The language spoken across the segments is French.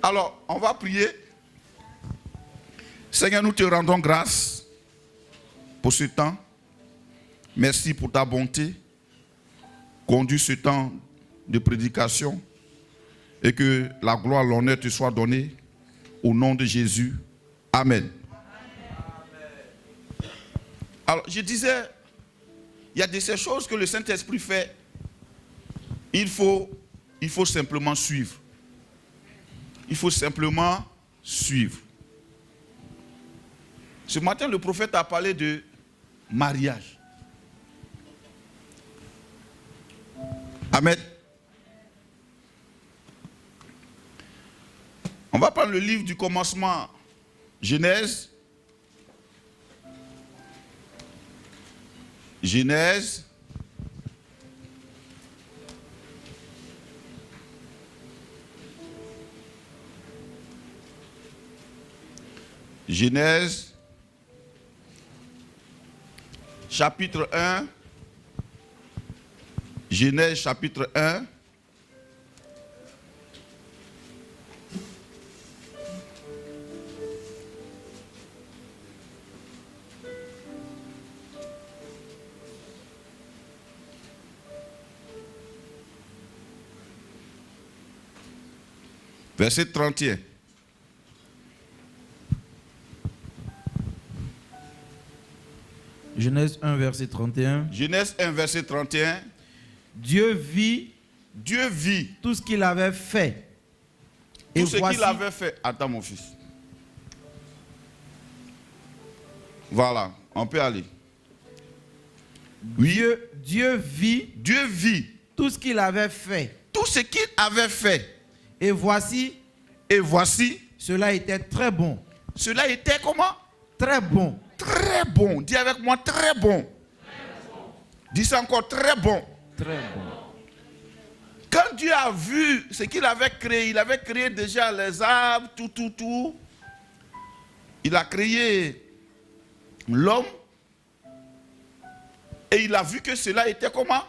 Alors, on va prier. Seigneur, nous te rendons grâce pour ce temps. Merci pour ta bonté. Conduis ce temps de prédication et que la gloire, l'honneur te soit donnée au nom de Jésus. Amen. Alors, je disais, il y a de ces choses que le Saint-Esprit fait. Il faut simplement suivre. Il faut simplement suivre. Ce matin, le prophète a parlé de mariage. Amen. On va prendre le livre du commencement, Genèse. Genèse. Genèse, chapitre 1. Genèse, chapitre 1. Verset 31. Genèse 1, verset 31. Genèse 1, verset 31. Dieu vit tout ce qu'il avait fait. Tout ce qu'il avait fait. Attends mon fils. Voilà, on peut aller. Oui. Dieu vit tout ce qu'il avait fait. Tout ce qu'il avait fait. Et voici. Cela était très bon. Cela était comment? Très bon. Très bon. Dis avec moi, très bon. Dis ça encore, très bon. Très bon. Quand Dieu a vu ce qu'il avait créé, il avait créé déjà les arbres, tout. Il a créé l'homme. Et il a vu que cela était comment?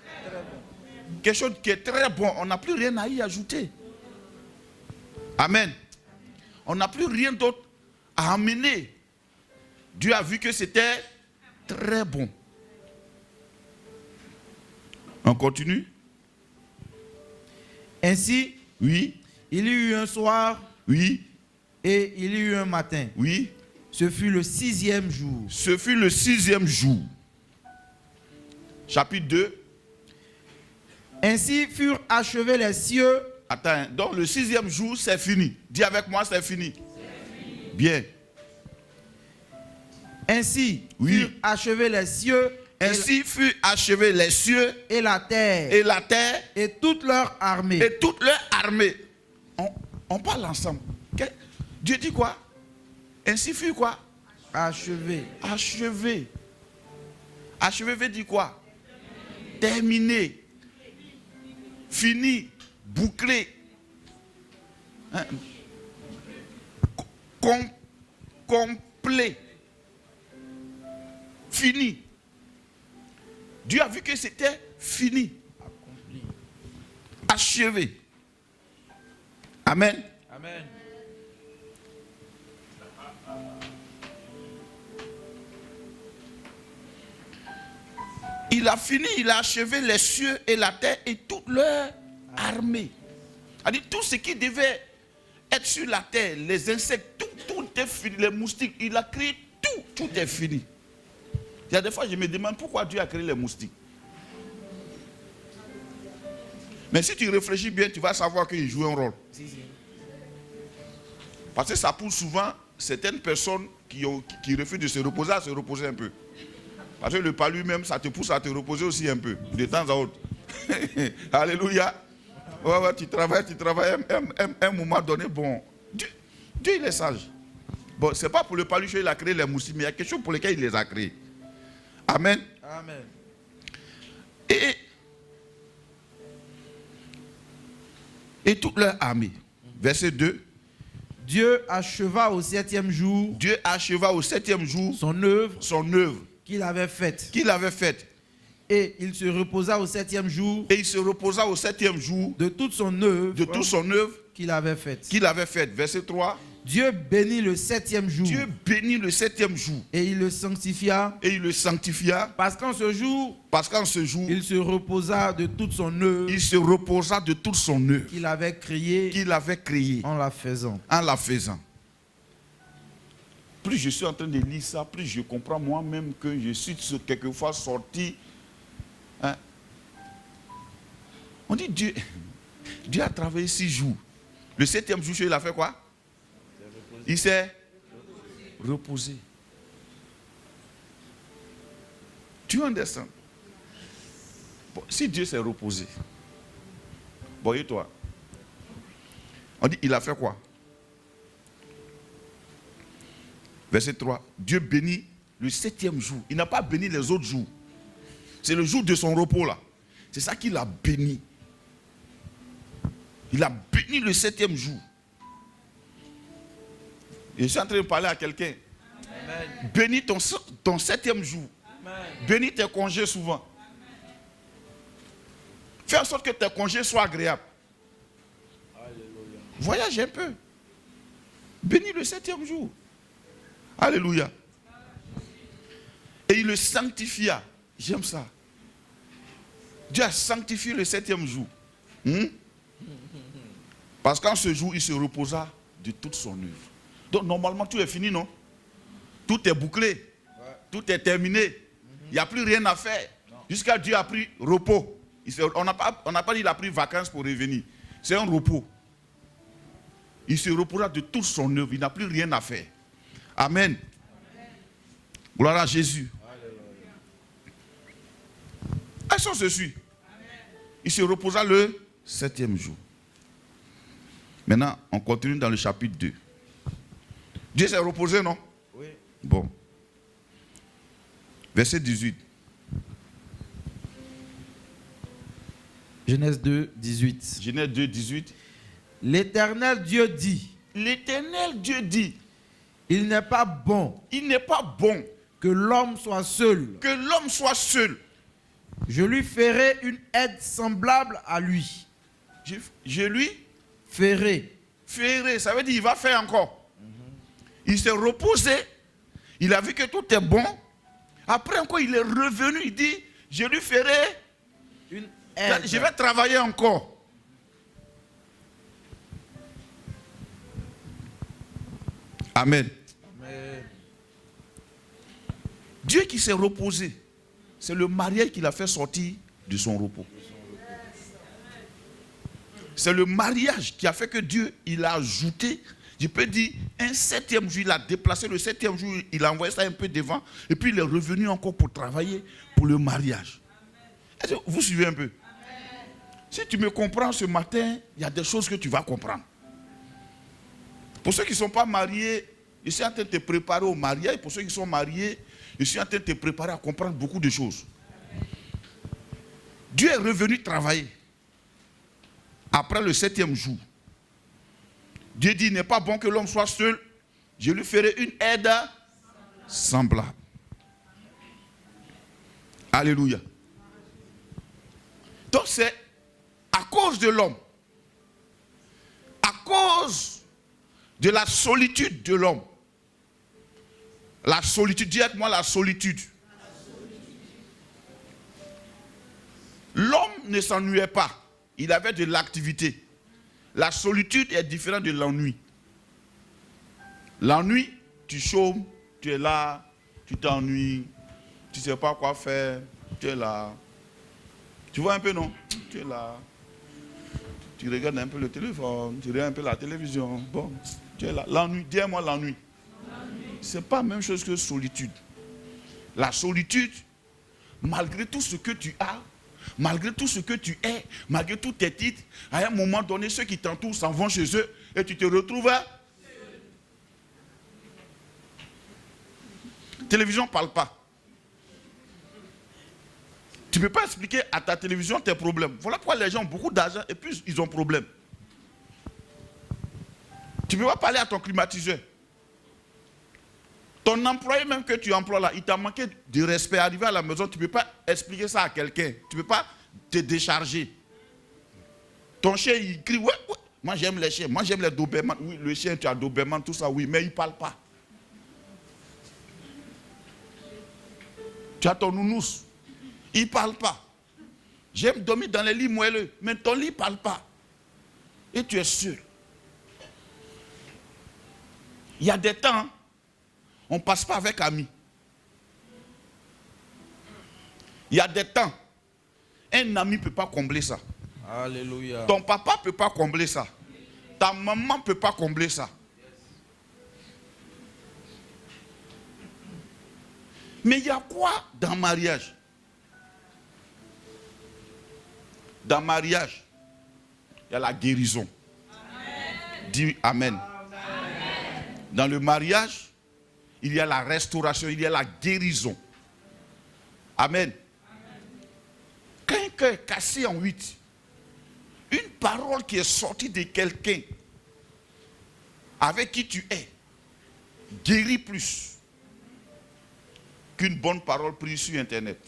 Très bon. Quelque chose qui est très bon. On n'a plus rien à y ajouter. Amen. On n'a plus rien d'autre à amener. Dieu a vu que c'était très bon. On continue. Ainsi, oui, il y eut un soir, oui, et il y eut un matin. Oui. Ce fut le 6e jour. Ce fut le 6e jour. Chapitre 2. Ainsi furent achevés les cieux. Attends, donc le 6e jour, c'est fini. Dis avec moi, c'est fini. Bien. Ainsi furent achevés les cieux. Ainsi furent achevés les cieux et la terre. Et la terre. Et toute leur armée. Et toute leur armée. On parle ensemble. Dieu dit quoi? Ainsi fut quoi? Achevé. Achevé. Achevé veut dire quoi? Terminé. Fini. Bouclé. Hein? Complet. Fini. Dieu a vu que c'était fini. Accompli. Achevé. Amen. Amen. Il a fini, il a achevé les cieux et la terre et toute leur armée. C'est-à-dire tout ce qui devait être sur la terre, les insectes, tout est fini, les moustiques, il a créé tout est fini. Il y a des fois je me demande pourquoi Dieu a créé les moustiques. Mais si tu réfléchis bien, tu vas savoir qu'ils jouent un rôle. Parce que ça pousse souvent certaines personnes qui refusent de se reposer à se reposer un peu. Parce que le pas lui-même, ça te pousse à te reposer aussi un peu, de temps à autre. Alléluia. Ouais, tu travailles un moment donné, bon. Dieu, il est sage. Bon, c'est pas pour le paluche il a créé les moustiques, mais il y a quelque chose pour lequel il les a créés. Amen. Amen. Et toute leur armée. Verset 2. Dieu acheva au 7e jour. Dieu acheva au 7e jour son œuvre qu'il avait faite. Et il se reposa au 7e jour Et il se reposa au 7e jour de toute son œuvre de toute son œuvre qu'il avait faite. qu'il avait faite. Verset 3. Dieu bénit le 7e jour Dieu bénit le 7e jour et il le sanctifia et il le sanctifia parce qu'en ce jour, parce qu'en ce jour, il se reposa de toute son œuvre il se reposa de toute son œuvre qu'il avait créée qu'il avait créée en la faisant. en la faisant. Plus je suis en train de lire ça, plus je comprends moi-même que je suis quelquefois sorti. Hein. On dit Dieu a travaillé 6 jours. Le 7e jour, il a fait quoi? Il s'est reposé. Tu understand? Bon, si Dieu s'est reposé, bon, et toi? On dit, il a fait quoi? Verset 3. Dieu bénit le 7e jour. Il n'a pas béni les autres jours. C'est le jour de son repos là. C'est ça qu'il a béni. Il a béni le 7e jour. Et je suis en train de parler à quelqu'un. Bénis ton 7e jour. Amen. Bénis tes congés souvent. Fais en sorte que tes congés soient agréables. Alléluia. Voyage un peu. Bénis le 7e jour. Alléluia. Et il le sanctifia. J'aime ça. Dieu a sanctifié le 7e jour. Parce qu'en ce jour, il se reposa de toute son œuvre. Donc normalement, tout est fini, non? Tout est bouclé. Ouais. Tout est terminé. Il n'y a plus rien à faire. Jusqu'à Dieu a pris repos. On n'a pas dit qu'il a pris vacances pour revenir. C'est un repos. Il se reposa de toute son œuvre. Il n'a plus rien à faire. Amen. Gloire à Jésus. Est-ce qu'on se suit? Il se reposa le 7e jour. Maintenant, on continue dans le chapitre 2. Dieu s'est reposé, non? Oui. Bon. Verset 18. Genèse 2, 18. Genèse 2, 18. L'Éternel Dieu dit. L'Éternel Dieu dit. Il n'est pas bon. Il n'est pas bon. Que l'homme soit seul. Que l'homme soit seul. Je lui ferai une aide semblable à lui. Je lui ferai. Ferai, ça veut dire il va faire encore. Il s'est reposé. Il a vu que tout est bon. Après encore, il est revenu. Il dit, je lui ferai une aide. Je vais travailler encore. Amen. Amen. Dieu qui s'est reposé, c'est le mariage qui l'a fait sortir de son repos. C'est le mariage qui a fait que Dieu, il a ajouté, je peux dire, un 7e jour, il a déplacé le 7e jour, il a envoyé ça un peu devant, et puis il est revenu encore pour travailler pour le mariage. Est-ce que vous suivez un peu? Si tu me comprends ce matin, il y a des choses que tu vas comprendre. Pour ceux qui ne sont pas mariés, je suis en train de te préparer au mariage. Pour ceux qui sont mariés, je suis en train de te préparer à comprendre beaucoup de choses. Dieu est revenu travailler. Après le 7e jour, Dieu dit, il n'est pas bon que l'homme soit seul. Je lui ferai une aide semblable. Alléluia. Donc c'est à cause de l'homme, à cause de la solitude de l'homme. La solitude, dis avec moi la solitude. L'homme ne s'ennuyait pas. Il avait de l'activité. La solitude est différente de l'ennui. L'ennui, tu chômes, tu es là, tu t'ennuies, tu ne sais pas quoi faire, tu es là. Tu vois un peu, non? Tu es là. Tu regardes un peu le téléphone, tu regardes un peu la télévision. Bon, tu es là. L'ennui, dis-moi l'ennui. Ce n'est pas la même chose que solitude. La solitude, malgré tout ce que tu as, malgré tout ce que tu es, malgré tous tes titres, à un moment donné, ceux qui t'entourent s'en vont chez eux et tu te retrouves à... Télévision ne parle pas. Tu ne peux pas expliquer à ta télévision tes problèmes. Voilà pourquoi les gens ont beaucoup d'argent et puis ils ont problème. Tu ne peux pas parler à ton climatiseur. Ton employé même que tu emploies là, il t'a manqué de respect. Arrivé à la maison, tu ne peux pas expliquer ça à quelqu'un. Tu ne peux pas te décharger. Ton chien, il crie, ouais, ouais. Moi j'aime les chiens, moi j'aime les Doberman. Oui, le chien, tu as Doberman, tout ça, oui, mais il ne parle pas. Tu as ton nounous, il ne parle pas. J'aime dormir dans les lits moelleux, mais ton lit ne parle pas. Et tu es sûr. Il y a des temps, on ne passe pas avec amis. Il y a des temps, un ami ne peut pas combler ça. Alléluia. Ton papa ne peut pas combler ça. Ta maman ne peut pas combler ça. Mais il y a quoi dans le mariage? Dans le mariage, il y a la guérison. Amen. Dis Amen. Amen. Dans le mariage, il y a la restauration, il y a la guérison. Amen. Amen. Quand un cœur est cassé en 8, une parole qui est sortie de quelqu'un avec qui tu es guérit plus qu'une bonne parole prise sur Internet.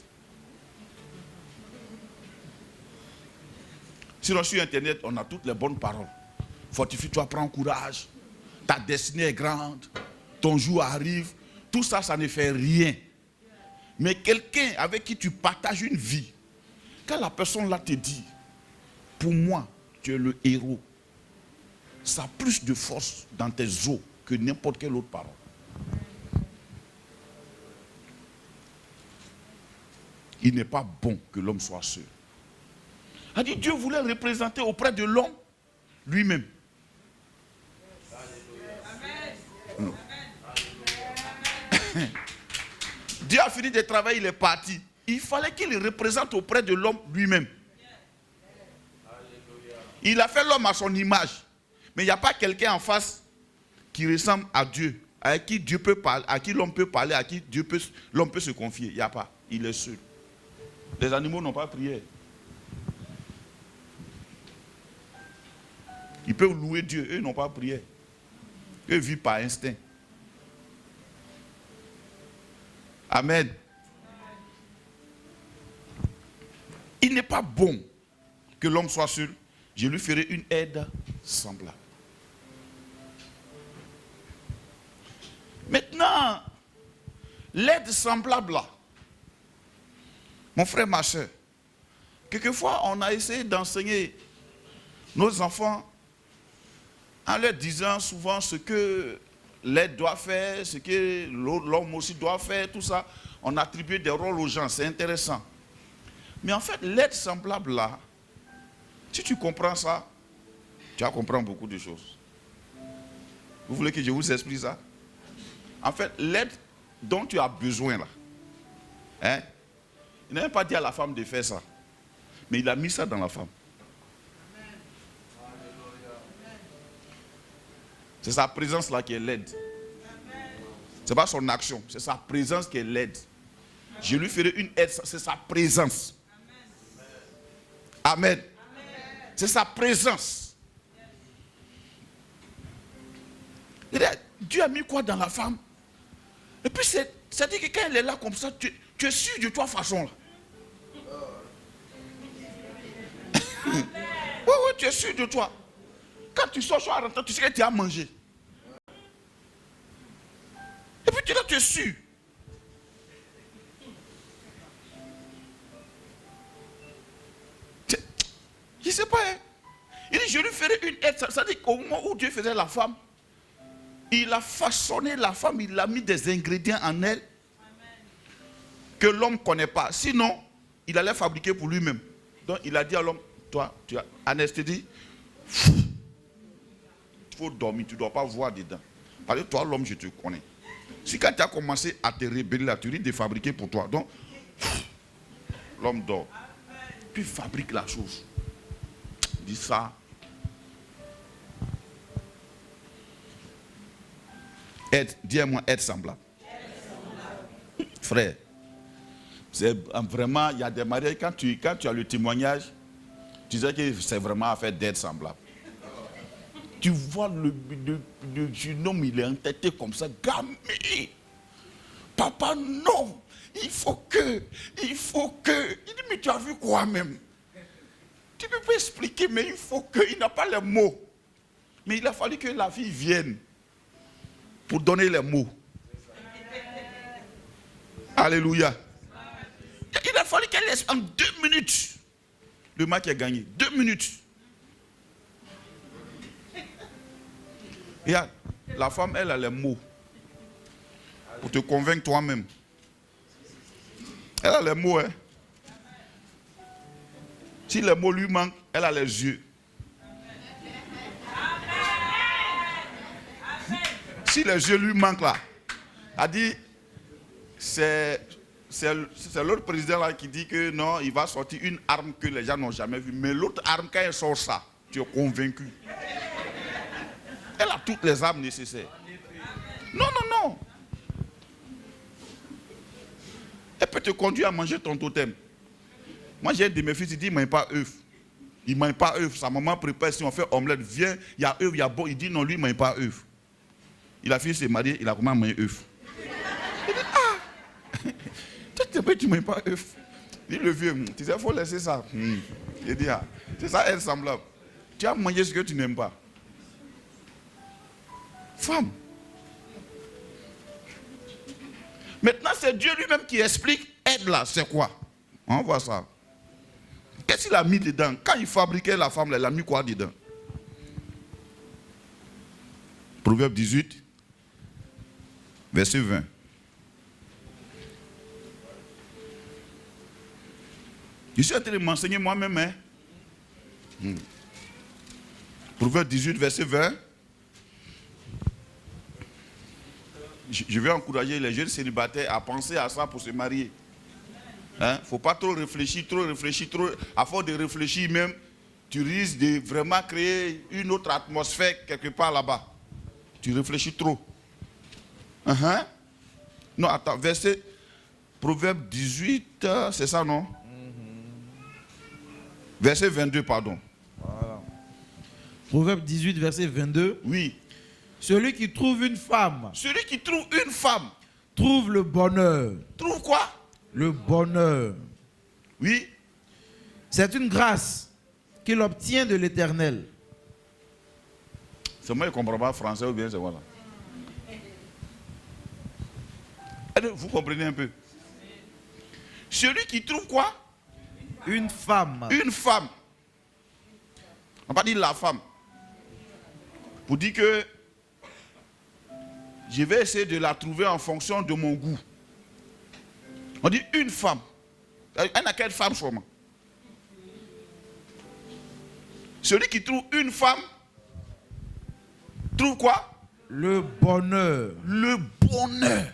Sinon, sur Internet, on a toutes les bonnes paroles. Fortifie-toi, prends courage. Ta destinée est grande. Ton jour arrive. Tout ça, ça ne fait rien. Mais quelqu'un avec qui tu partages une vie, quand la personne là te dit, pour moi, tu es le héros, ça a plus de force dans tes os que n'importe quelle autre parole. Il n'est pas bon que l'homme soit seul. A dit, Dieu voulait représenter auprès de l'homme lui-même. Non. Dieu a fini de travailler, il est parti. Il fallait qu'il représente auprès de l'homme lui-même. Il a fait l'homme à son image. Mais il n'y a pas quelqu'un en face qui ressemble à Dieu, à qui Dieu peut parler, à qui l'homme peut parler, à qui l'homme peut se confier. Il n'y a pas. Il est seul. Les animaux n'ont pas prié. Ils peuvent louer Dieu, eux n'ont pas prié. Eux vivent par instinct. Amen. Il n'est pas bon que l'homme soit seul. Je lui ferai une aide semblable. Maintenant, l'aide semblable là, mon frère, ma soeur, quelquefois on a essayé d'enseigner nos enfants en leur disant souvent ce que l'aide doit faire, ce que l'homme aussi doit faire, tout ça. On attribue des rôles aux gens, c'est intéressant. Mais en fait, l'aide semblable là, si tu comprends ça, tu vas comprendre beaucoup de choses. Vous voulez que je vous explique ça? En fait, l'aide dont tu as besoin là, hein, il n'a même pas dit à la femme de faire ça. Mais il a mis ça dans la femme. C'est sa présence là qui est l'aide. Ce n'est pas son action, c'est sa présence qui est l'aide. Je lui ferai une aide, c'est sa présence. Amen. Amen. C'est sa présence. Dieu a mis quoi dans la femme? Et puis c'est-à-dire que quand elle est là comme ça, tu es sûr de toi façon là. Oui, oui, tu es sûr de toi. Quand tu sors à rentrer, tu sais que tu as mangé. Et puis tu es sûr. Je ne sais pas. Hein. Il dit, je lui ferai une aide. Ça dit qu'au moment où Dieu faisait la femme, il a façonné la femme, il a mis des ingrédients en elle que l'homme ne connaît pas. Sinon, il allait fabriquer pour lui-même. Donc il a dit à l'homme, toi, tu as anesthésie. Il faut dormir, tu ne dois pas voir dedans. Parce que toi, l'homme, je te connais. Si quand tu as commencé à te rébeller là, tu risques de fabriquer pour toi. Donc, l'homme dort. Puis fabrique la chose. Dis ça. Aide, dis-moi, aide semblable. Frère, c'est vraiment, il y a des mariages, quand tu as le témoignage, tu sais que c'est vraiment affaire d'aide semblable. Tu vois le jeune homme, il est entêté comme ça, gamé. papa, non, il faut que. Il dit, mais tu as vu quoi même? Tu peux pas expliquer, mais il faut que. Il n'a pas les mots. Mais il a fallu que la fille vienne pour donner les mots. Alléluia. Il a fallu qu'elle laisse en 2 minutes. Le match a gagné. 2 minutes. Regarde, la femme, elle a les mots pour te convaincre toi-même. Elle a les mots, hein. Si les mots lui manquent, elle a les yeux. Si les yeux lui manquent là, elle dit, c'est l'autre président là qui dit que non, il va sortir une arme que les gens n'ont jamais vue. Mais l'autre arme, quand elle sort ça, tu es convaincu. Elle a toutes les armes nécessaires. Non, non, non. Elle peut te conduire à manger ton totem. Moi, j'ai un de mes fils, il dit, il ne mange pas œuf. Il ne mange pas œuf. Sa maman prépare, si on fait omelette, viens, il y a œuf, il y a bon. Il dit, non, lui, il ne mange pas œuf. Il a fini de se marier, il a commencé à manger œuf. Il dit, ah, toi, tu ne manges pas œuf. Il dit, le vieux, tu sais, il faut laisser ça. Il dit, ah, c'est ça, elle semblable. Tu as mangé ce que tu n'aimes pas. Femme. Maintenant, c'est Dieu lui-même qui explique, aide là, c'est quoi? On voit ça. Qu'est-ce qu'il a mis dedans? Quand il fabriquait la femme, il a mis quoi dedans? Proverbe 18, verset 20. Je suis en train de m'enseigner moi-même. Hein? Proverbe 18, verset 20. Je vais encourager les jeunes célibataires à penser à ça pour se marier. Il ne faut pas trop réfléchir. À force de réfléchir même, tu risques de vraiment créer une autre atmosphère quelque part là-bas. Tu réfléchis trop. Non, attends, verset, Proverbe 18, c'est ça, non? Verset 22, pardon. Voilà. Proverbe 18, verset 22. Oui. Celui qui trouve une femme. Celui qui trouve une femme. Trouve le bonheur. Trouve quoi? Le bonheur. Oui. C'est une grâce qu'il obtient de l'Éternel. C'est moi qui ne comprends pas français ou bien c'est voilà. Vous comprenez un peu? Celui qui trouve quoi? Une femme. Une femme. On va pas dire la femme. Pour dire que je vais essayer de la trouver en fonction de mon goût. On dit une femme. Elle n'a quelle femme seulement? Celui qui trouve une femme trouve quoi? Le bonheur. Le bonheur.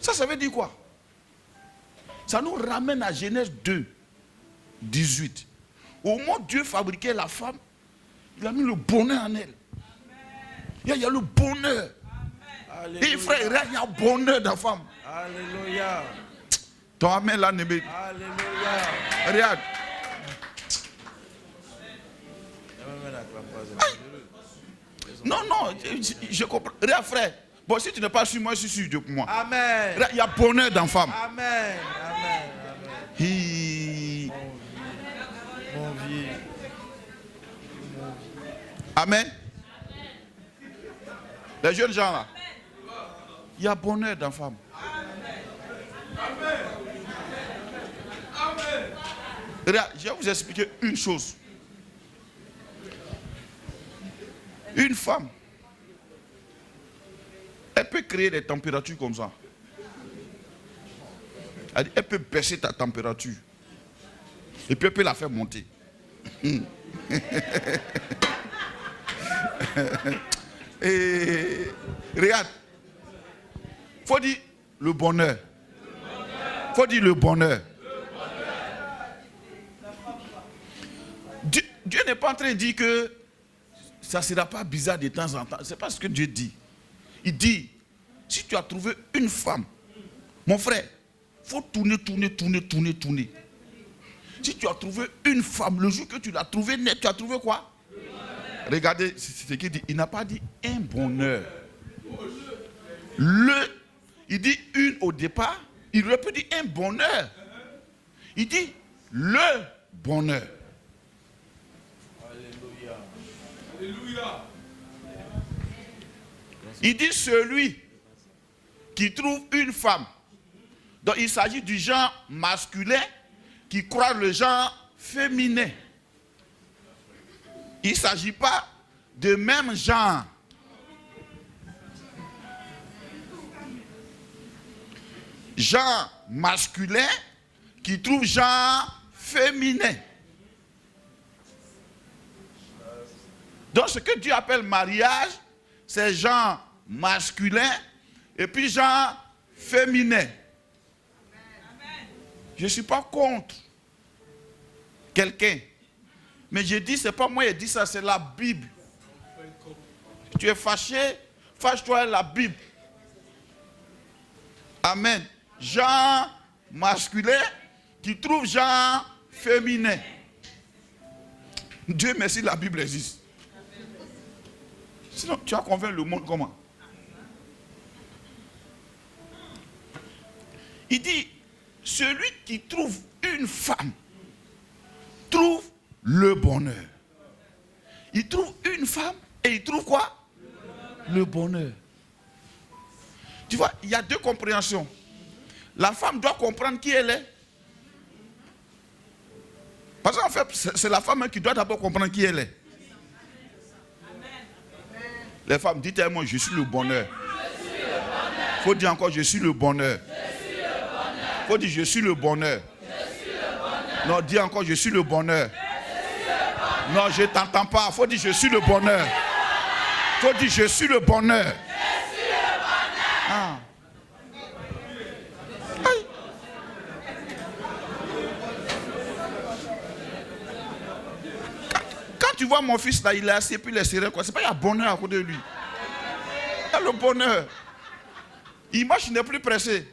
Ça veut dire quoi? Ça nous ramène à Genèse 2, 18. Au moment où Dieu fabriquait la femme, il a mis le bonheur en elle. Il y a le bonheur. Alléluia. Et frère, il y a le bonheur dans la femme. Alléluia. Ton amen là, Nébé. Alléluia. Regarde. Non, non, je comprends. Regarde, frère. Bon, si tu n'es pas sûr, moi, je suis sûr de moi. Amen. Il y a bonheur dans la femme. Amen. Amen. Amen. Mon vieux. Amen. Les jeunes gens là. Il y a bonheur dans la femme. Regarde, je vais vous expliquer une chose. Une femme, elle peut créer des températures comme ça. Elle peut baisser ta température. Et puis elle peut la faire monter. Et regarde, il faut dire le bonheur. Il faut dire le bonheur. Dieu n'est pas en train de dire que ça ne sera pas bizarre de temps en temps. Ce n'est pas ce que Dieu dit. Il dit, si tu as trouvé une femme, mon frère, il faut tourner. Si tu as trouvé une femme, le jour que tu l'as trouvée nette, tu as trouvé quoi? Regardez ce qu'il dit. Il n'a pas dit un bonheur. Il dit une au départ. Il aurait pu dire un bonheur. Il dit le bonheur. Alléluia. Alléluia. Il dit celui qui trouve une femme. Donc il s'agit du genre masculin qui croit le genre féminin. Il ne s'agit pas de même genre. Genre masculin qui trouve genre féminin. Donc ce que Dieu appelle mariage, c'est genre masculin et puis genre féminin. Je ne suis pas contre quelqu'un. Mais je dis, ce n'est pas moi qui ai dit ça, c'est la Bible. Tu es fâché, fâche-toi avec la Bible. Amen. Genre masculin qui trouve genre féminin. Dieu merci, la Bible existe. Sinon, tu as convaincu le monde comment? Il dit, celui qui trouve une femme trouve le bonheur. Il trouve une femme et il trouve quoi? Le bonheur. Tu vois, il y a deux compréhensions. La femme doit comprendre qui elle est. Parce qu'en fait, c'est la femme qui doit d'abord comprendre qui elle est. Les femmes, dites-moi, je suis le bonheur. Il faut dire encore, je suis le bonheur. Il faut dire, je suis le bonheur. Non, dis encore, je suis le bonheur. Non, je ne t'entends pas. Il faut dire, je suis le bonheur. Il faut dire, je suis le bonheur. Ah. Quand tu vois mon fils là, il est assis et puis il est serré, quoi. C'est pas qu'il y a bonheur à côté de lui. Il y a le bonheur. Il marche, il n'est plus pressé.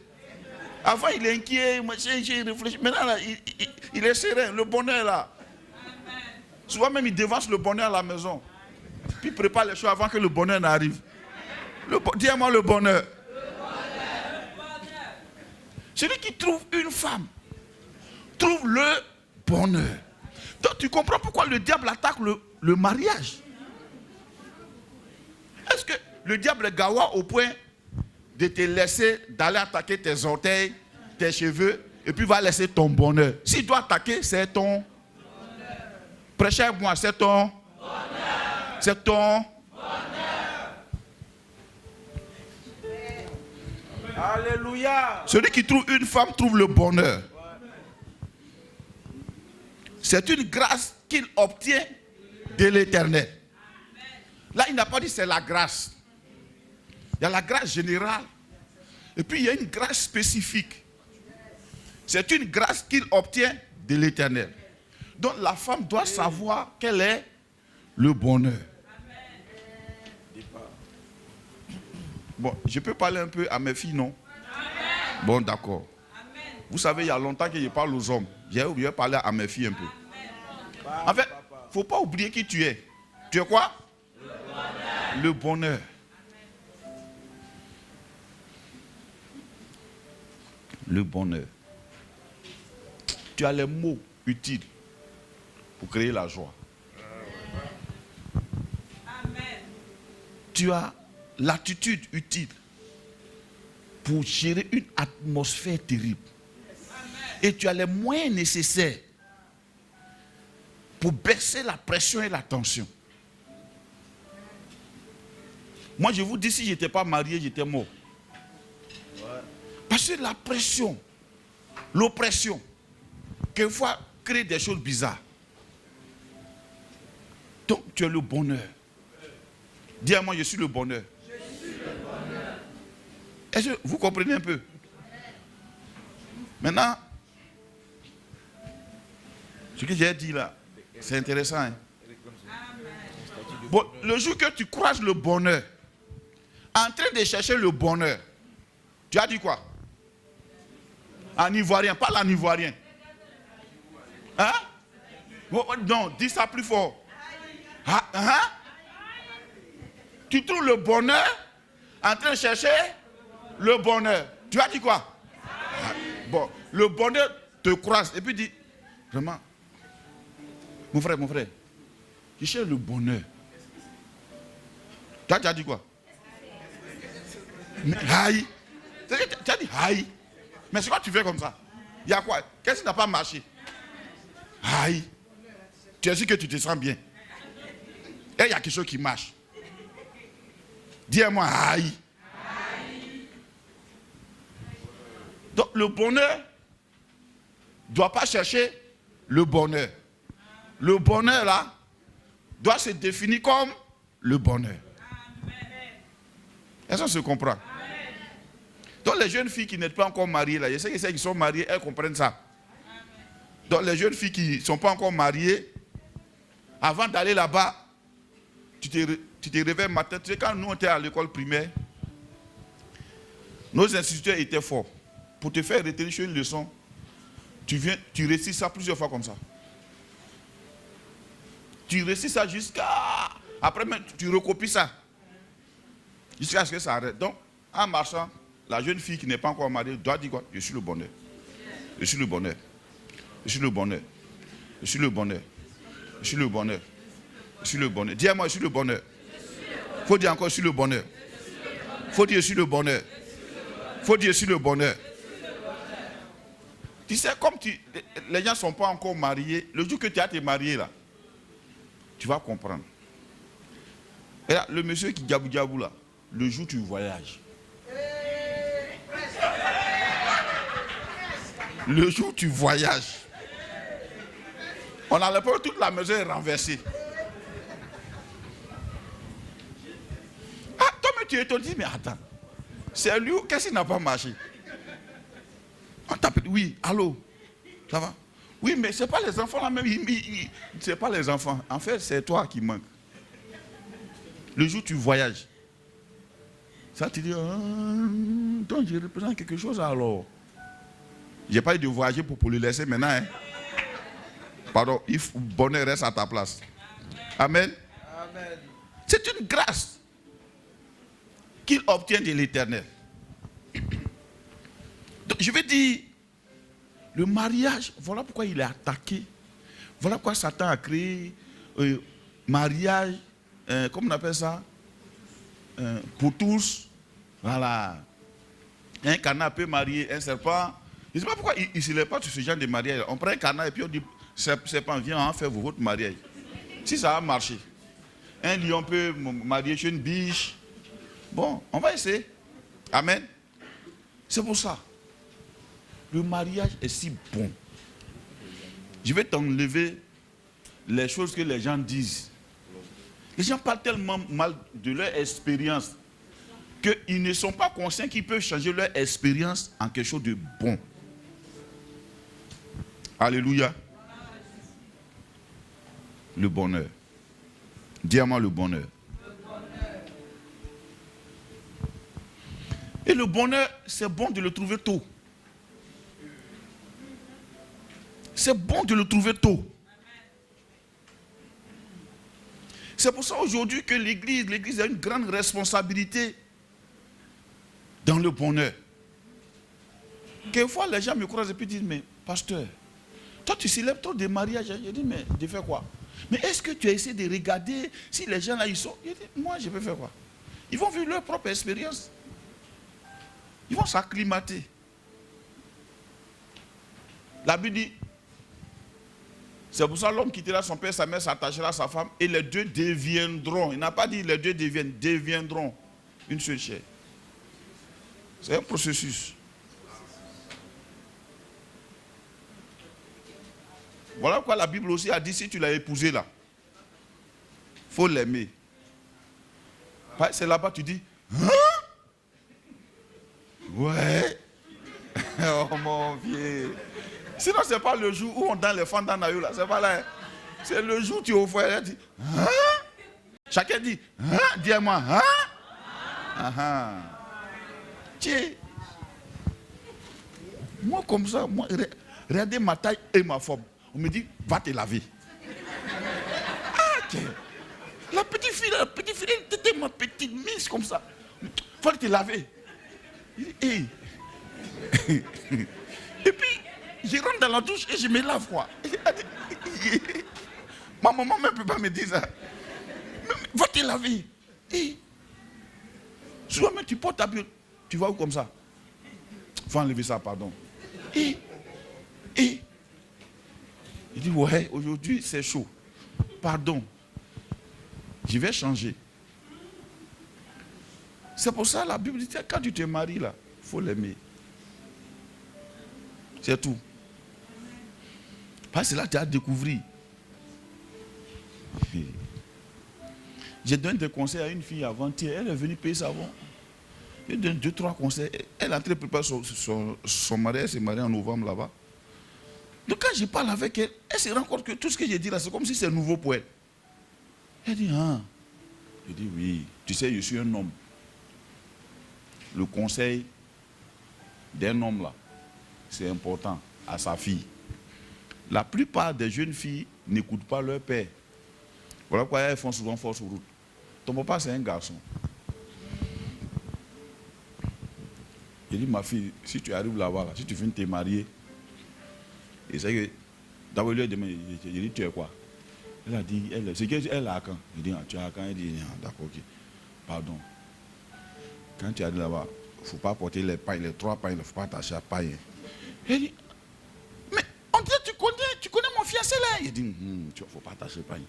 Avant, il est inquiet, il réfléchit. Maintenant, là, il est serein, le bonheur là. Souvent même, il devance le bonheur à la maison. Puis il prépare les choses avant que le bonheur n'arrive. Dis-moi le bonheur. Celui qui trouve une femme trouve le bonheur. Donc tu comprends pourquoi le diable attaque le mariage. Est-ce que le diable est gawa au point de te laisser d'aller attaquer tes orteils, tes cheveux, et puis va laisser ton bonheur? S'il doit attaquer, c'est ton bonheur. Prêchez avec moi, c'est ton bonheur. C'est ton bonheur. Alléluia. Celui qui trouve une femme trouve le bonheur. C'est une grâce qu'il obtient de l'Éternel. Là, il n'a pas dit c'est la grâce. Il y a la grâce générale. Et puis, il y a une grâce spécifique. C'est une grâce qu'il obtient de l'Éternel. Donc, la femme doit savoir quel est le bonheur. Bon, je peux parler un peu à mes filles, non? Bon, d'accord. Vous savez, il y a longtemps que je parle aux hommes. J'ai oublié de parler à mes filles un peu. En fait, il ne faut pas oublier qui tu es. Tu es quoi? Le bonheur. Le bonheur. Tu as les mots utiles pour créer la joie. Tu as l'attitude utile pour gérer une atmosphère terrible. Et tu as les moyens nécessaires pour baisser la pression et la tension. Moi, je vous dis, si je n'étais pas marié, j'étais mort. Parce que la pression, l'oppression, quelquefois crée des choses bizarres. Donc, tu es le bonheur. Dis à moi, je suis le bonheur. Je suis le bonheur. Est-ce que vous comprenez un peu? Maintenant, ce que j'ai dit là, c'est intéressant. Hein? Bon, le jour que tu croises le bonheur, en train de chercher le bonheur, tu as dit quoi? En ivoirien, pas en ivoirien. Hein? Non, dis ça plus fort. Hein? Tu trouves le bonheur en train de chercher Le bonheur. Tu as dit quoi? Bon, le bonheur te croise et puis dit, vraiment, mon frère, je cherche le bonheur. Tu as dit quoi? Mais aïe. Tu as dit aïe. Mais c'est quoi tu fais comme ça? Il y a quoi? Qu'est-ce qui n'a pas marché? Aïe. Tu es sûr que tu te sens bien. Et il y a quelque chose qui marche. Dis-moi aïe. Donc le bonheur ne doit pas chercher le bonheur. Le bonheur là doit se définir comme le bonheur. Est-ce qu'on se comprend? Donc les jeunes filles qui n'êtes pas encore mariées là, je sais que celles qui sont mariées, elles comprennent ça. Donc les jeunes filles qui ne sont pas encore mariées, avant d'aller là-bas, tu te réveilles matin. Tu sais, quand nous on était à l'école primaire, nos instituteurs étaient forts. Pour te faire retenir sur une leçon, tu récites ça plusieurs fois comme ça. Tu récites ça jusqu'à... Après, tu recopies ça. Jusqu'à ce que ça arrête. Donc, en marchant, la jeune fille qui n'est pas encore mariée doit dire quoi? Je suis le bonheur. Je suis le bonheur. Je suis le bonheur. Je suis le bonheur. Je suis le bonheur. Je suis le bonheur. Dis-moi, je suis le bonheur. Il faut dire encore, je suis le bonheur. Il faut dire, je suis le bonheur. Il faut dire, je suis le bonheur. Tu sais, comme les gens ne sont pas encore mariés, le jour que tu as te marié là, tu vas comprendre. Et là, le monsieur qui diabou là, le jour où tu voyages. Le jour où tu voyages. On a l'impression que toute la maison est renversée. Ah, toi, mais tu es étonné, mais attends. C'est lui, qu'est-ce qui n'a pas marché? On t'appelle, oui, allô, ça va? Oui, mais ce n'est pas les enfants là même, ce n'est pas les enfants. En fait, c'est toi qui manques. Le jour où tu voyages, ça te dit, donc je représente quelque chose alors. Je n'ai pas eu de voyager pour le laisser maintenant. Hein. Pardon, il faut bonheur reste à ta place. Amen. Amen. C'est une grâce qu'il obtient de l'Éternel. Donc, je vais dire, le mariage, voilà pourquoi il est attaqué. Voilà pourquoi Satan a créé mariage, comment on appelle ça? Pour tous. Voilà. Un canard peut marier un serpent. Je ne sais pas pourquoi il ne se lève pas sur ce genre de mariage. On prend un canard et puis on dit, serpent, viens, on fait votre mariage. Si ça a marché. Un lion peut marier chez une biche. Bon, on va essayer. Amen. C'est pour ça. Le mariage est si bon. Je vais t'enlever les choses que les gens disent. Les gens parlent tellement mal de leur expérience qu'ils ne sont pas conscients qu'ils peuvent changer leur expérience en quelque chose de bon. Alléluia. Le bonheur. Dis-moi le bonheur. Et le bonheur, c'est bon de le trouver tôt. C'est bon de le trouver tôt. C'est pour ça aujourd'hui que l'Église a une grande responsabilité dans le bonheur. Quelquefois, les gens me croisent et puis disent, mais pasteur, toi tu célèbres trop des mariages. Je dis, mais de faire quoi? Mais est-ce que tu as essayé de regarder si les gens là, ils sont... Je dis, moi, je peux faire quoi? Ils vont vivre leur propre expérience. Ils vont s'acclimater. La Bible dit, c'est pour ça que l'homme quittera son père, sa mère, s'attachera à sa femme, et les deux deviendront. Il n'a pas dit les deux deviendront une seule chair. C'est un processus. Voilà pourquoi la Bible aussi a dit, si tu l'as épousé là, il faut l'aimer. C'est là-bas tu dis, hein? Ouais. Oh mon vieux. Sinon, ce n'est pas le jour où on donne les fentes dans la là. C'est pas là. C'est le jour où tu es au foyer, tu dis, hein? Chacun dit, hein? Dis-moi, hein? Ah. Tiens. Moi, comme ça, moi, regardez ma taille et ma forme. On me dit, va te laver. Ah, tiens. La petite fille, elle était ma petite mince comme ça. Il faut te laver. Il dit, hey. Et puis, je rentre dans la douche et je me lave quoi. Ma maman ne peut pas me dire ça. Va te laver. Et souvent, tu portes ta bulle. Tu vas où comme ça? Il faut enlever ça, pardon. Et il dit, ouais, aujourd'hui c'est chaud. Pardon. Je vais changer. C'est pour ça la Bible dit, quand tu te maries là, il faut l'aimer. C'est tout. Parce que là, tu as découvert. J'ai donné des conseils à une fille avant-hier. Elle est venue payer savon. J'ai donné 2-3 conseils. Elle est en train de préparer son mariage. Elle s'est mariée en novembre là-bas. Donc quand je parle avec elle, elle se rend compte que tout ce que j'ai dit là, c'est comme si c'est nouveau pour elle. Elle dit, ah. Je dis, oui. Tu sais, je suis un homme. Le conseil d'un homme là, c'est important à sa fille. La plupart des jeunes filles n'écoutent pas leur père. Voilà pourquoi elles font souvent force route. Ton papa, c'est un garçon. Il dit, ma fille, si tu arrives là-bas, là, si tu viens de te marier, et c'est que, d'abord, il lui a demandé, il dit, tu es quoi? Elle a dit, c'est qu'elle a quand? Il dit, ah, tu as quand? Elle dit, ah, d'accord, ok. Pardon. Quand tu arrives là-bas, il ne faut pas porter les pailles, les 3 pailles, il ne faut pas attacher à paille. Elle dit, mais on dirait tu connais mon fiancé là. Il dit, il ne faut pas attacher paille.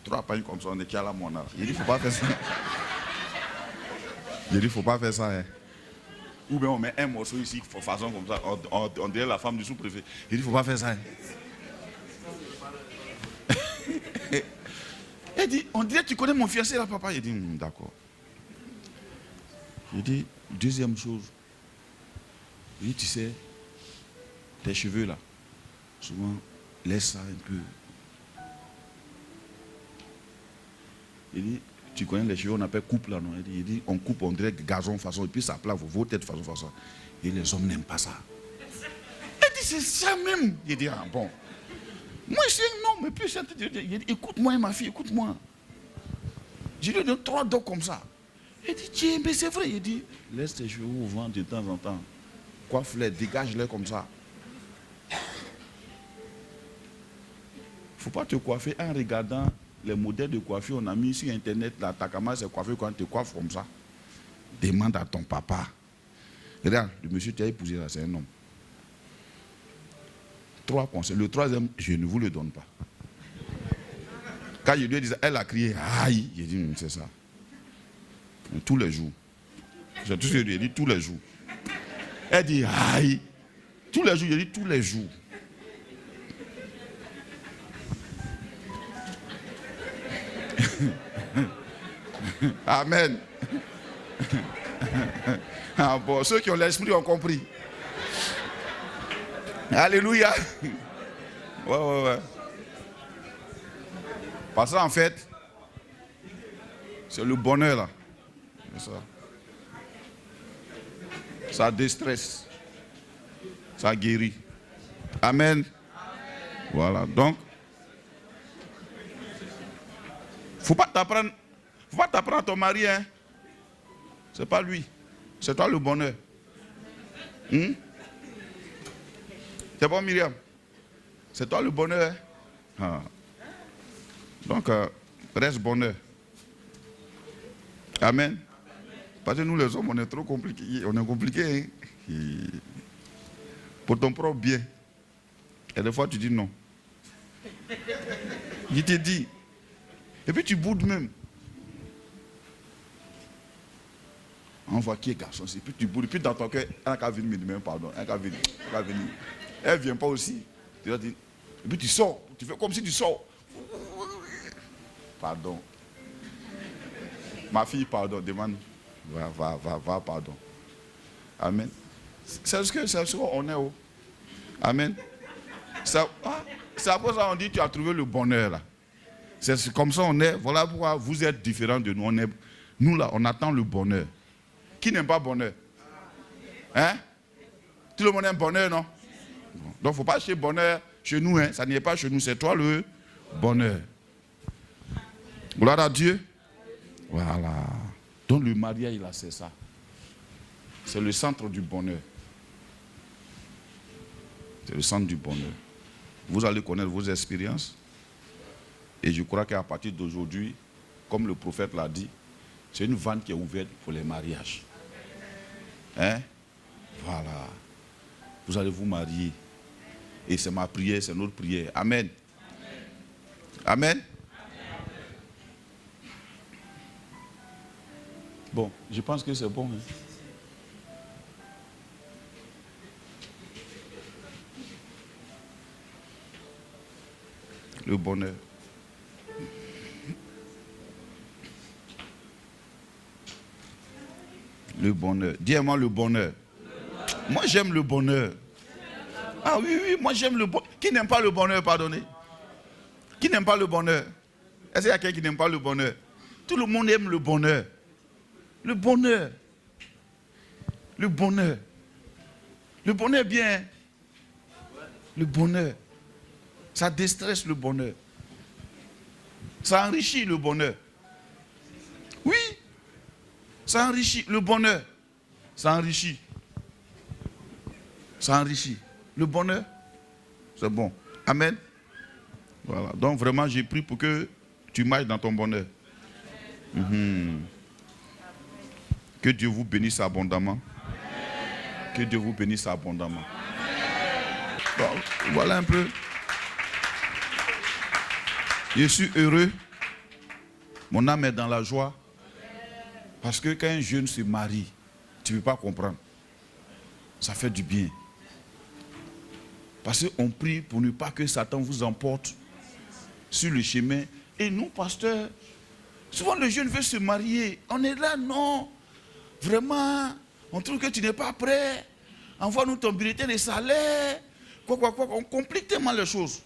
3 pailles comme ça, on est qui à la monnaie. Il dit, il ne faut pas faire ça. Il dit, il ne faut pas faire ça. Hein. Ou bien on met un morceau ici, de façon comme ça, on dirait la femme du sous-préfet. Il dit, il ne faut pas faire ça. Hein. Elle dit, on dirait tu connais mon fiancé là, papa. Il dit, d'accord. Il dit, deuxième chose. Il dit, tu sais, tes cheveux là, souvent, laisse ça un peu. Il dit, tu connais les cheveux, on appelle coupe là, non? Il dit, on coupe, on dirait gazon façon, et puis ça plat, vos têtes façon. Et les hommes n'aiment pas ça. Il dit, c'est ça même. Il dit, ah bon. Moi, je suis un homme, et puis il dit, écoute-moi, ma fille, écoute-moi. Je lui donne 3 dos comme ça. Il dit, tiens, mais c'est vrai. Il dit, laisse tes cheveux au vent de temps en temps. Coiffe-les, dégage-les comme ça. Il ne faut pas te coiffer en regardant les modèles de coiffure. On a mis sur Internet, la Takama, c'est coiffé quand tu te coiffes comme ça. Demande à ton papa. Regarde, le monsieur que tu as épousé là, c'est un homme. 3 conseils. Le 3e, je ne vous le donne pas. Quand je lui ai dit ça, elle a crié, aïe. J'ai dit, c'est ça. Tous les jours. C'est tout ce que je lui ai dit, tous les jours. Elle dit, aïe. Tous les jours, j'ai dit, tous les jours. Amen. Ah bon, ceux qui ont l'esprit ont compris. Alléluia. Ouais. Parce qu'en fait, c'est le bonheur là. C'est ça. Ça déstresse. Ça guérit. Amen. Voilà. Donc, faut pas t'apprendre à ton mari, hein. C'est pas lui. C'est toi le bonheur. C'est pas Myriam. C'est toi le bonheur. Hein? Ah. Donc, reste bonheur. Amen. Parce que nous les hommes, on est trop compliqués. On est compliqués. Hein? Pour ton propre bien. Et des fois, tu dis non. Il te dit. Et puis tu boudes même. On voit qui est garçon. Et puis tu boudes. Et puis dans ton cœur, elle n'a venir me demander pardon. Elle n'a venir. Elle ne vient pas aussi. Et puis tu sors. Tu fais comme si tu sors. Pardon. Ma fille, pardon. Demande. Va, pardon. Amen. C'est ce qu'on est. Oh. Amen. C'est après ça qu'on dit tu as trouvé le bonheur là. C'est comme ça on est. Voilà pourquoi vous êtes différents de nous. Nous là, on attend le bonheur. Qui n'aime pas bonheur? Hein? Tout le monde aime bonheur, non? Donc il ne faut pas chercher bonheur chez nous. Hein? Ça n'est pas chez nous, c'est toi le bonheur. Gloire à Dieu. Voilà. Donc le mariage, là, c'est ça. C'est le centre du bonheur. C'est le centre du bonheur. Vous allez connaître vos expériences. Et je crois qu'à partir d'aujourd'hui, comme le prophète l'a dit, c'est une vanne qui est ouverte pour les mariages. Hein? Voilà. Vous allez vous marier. Et c'est ma prière, c'est notre prière. Amen. Amen. Bon, je pense que c'est bon. Hein? Le bonheur. Le bonheur. Dis-moi le bonheur. Moi, j'aime le bonheur. Ah oui, oui, moi j'aime le bonheur. Qui n'aime pas le bonheur, pardonnez? Qui n'aime pas le bonheur? Est-ce qu'il y a quelqu'un qui n'aime pas le bonheur? Tout le monde aime le bonheur. Le bonheur. Le bonheur. Le bonheur bien. Le bonheur. Ça déstresse le bonheur. Ça enrichit le bonheur. Oui. Ça enrichit le bonheur. Ça enrichit. Ça enrichit. Le bonheur, c'est bon. Amen. Voilà. Donc vraiment, j'ai prié pour que tu marches dans ton bonheur. Que Dieu vous bénisse abondamment. Que Dieu vous bénisse abondamment. Bon, voilà un peu. Je suis heureux. Mon âme est dans la joie. Parce que quand un jeune se marie, tu ne peux pas comprendre. Ça fait du bien. Parce qu'on prie pour ne pas que Satan vous emporte sur le chemin. Et nous, pasteurs, souvent le jeune veut se marier. On est là, non. Vraiment, on trouve que tu n'es pas prêt. Envoie-nous ton bulletin de salaire. Quoi. On complique tellement les choses.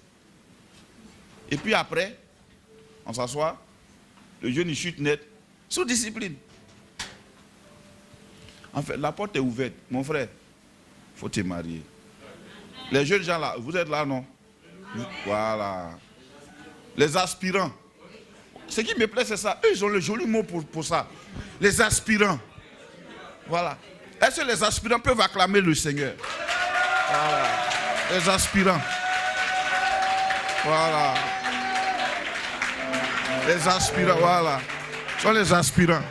Et puis après, on s'assoit. Le jeune, il chute net. Sous discipline. En fait, la porte est ouverte. Mon frère, il faut te marier. Les jeunes gens là, vous êtes là, non? Voilà. Les aspirants. Ce qui me plaît, c'est ça. Eux, ils ont le joli mot pour ça. Les aspirants. Voilà. Est-ce que les aspirants peuvent acclamer le Seigneur? Voilà. Les aspirants. Voilà. Les aspirants, voilà. Ce sont les aspirants.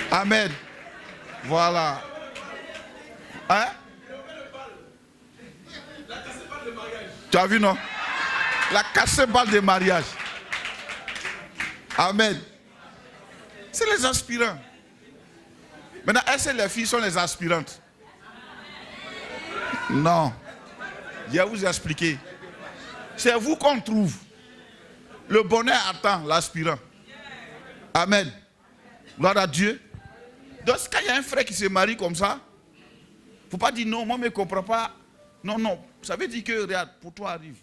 Amen. Voilà. Hein? Tu as vu, non? La casse-balle de mariage. Amen. C'est les aspirants. Maintenant, est-ce que les filles sont les aspirantes? Non. Je vais vous expliquer. C'est vous qu'on trouve. Le bonheur attend l'aspirant. Amen. Gloire à Dieu. Donc, quand il y a un frère qui se marie comme ça, il ne faut pas dire non, moi je ne comprends pas. Non. Ça veut dire que, regarde, pour toi arrive.